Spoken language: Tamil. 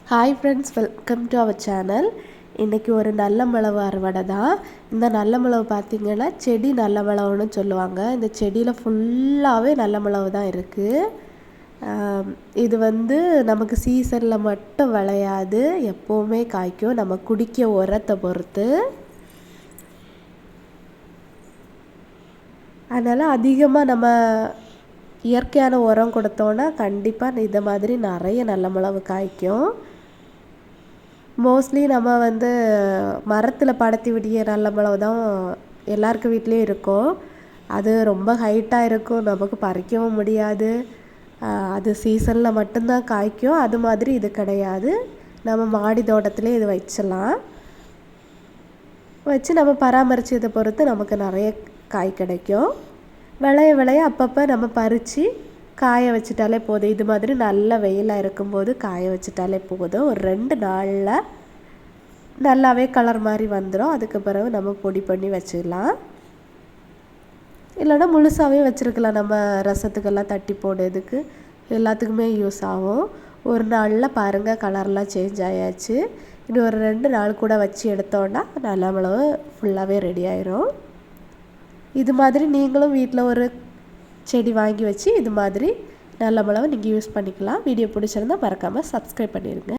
Hi friends, welcome to our channel. இன்றைக்கி ஒரு நல்ல மிளகு அறுவடை தான். இந்த நல்ல மிளகு பார்த்திங்கன்னா செடி நல்ல மிளகுன்னு சொல்லுவாங்க. இந்த செடியில் ஃபுல்லாகவே நல்ல மிளகு தான் இருக்குது. இது வந்து நமக்கு சீசனில் மட்டும் விளையாது, எப்போவுமே காய்க்கும். நம்ம குடிக்க உரத்தை பொறுத்து. அதனால் அதிகமாக நம்ம இயற்கையான உரம் கொடுத்தோன்னா கண்டிப்பாக இந்த மாதிரி நிறைய நல்ல மிளகு காய்க்கும். மோஸ்ட்லி நம்ம வந்து மரத்தில் படத்தி விடிய நல்ல மிளகு தான் எல்லாருக்கு வீட்லேயும் இருக்கும். அது ரொம்ப ஹைட்டாக இருக்கும், நமக்கு பறிக்கவும் முடியாது. அது சீசனில் மட்டும்தான் காய்க்கும். அது மாதிரி இது கிடையாது. நம்ம மாடி தோட்டத்திலே இது வச்சு நம்ம பராமரித்ததை பொறுத்து நமக்கு நிறைய காய் கிடைக்கும். விளைய அப்பப்போ நம்ம பறித்து காய வச்சிட்டாலே போதும். இது மாதிரி நல்ல வெயிலாக இருக்கும்போது காய வச்சிட்டாலே போதும். ஒரு 2 நாளில் நல்லாவே கலர் மாதிரி வந்துடும். அதுக்கு பிறகு நம்ம பொடி பண்ணி வச்சிடலாம். இல்லைன்னா முழுசாகவே வச்சுருக்கலாம். நம்ம ரசத்துக்கெல்லாம் தட்டி போடுறதுக்கு எல்லாத்துக்குமே யூஸ் ஆகும். ஒரு நாளில் பாருங்கள் கலர்லாம் சேஞ்ச் ஆயாச்சு. இன்னும் ஒரு 2 நாள் கூட வச்சு எடுத்தோன்னா நல்ல மிளகு ஃபுல்லாகவே ரெடி ஆயிரும். இது மாதிரி நீங்களும் வீட்டில் ஒரு செடி வாங்கி வச்சு இது மாதிரி நல்ல மிளகு நீங்கள் யூஸ் பண்ணிக்கலாம். வீடியோ பிடிச்சிருந்தால் மறக்காமல் சப்ஸ்கிரைப் பண்ணிடுங்க.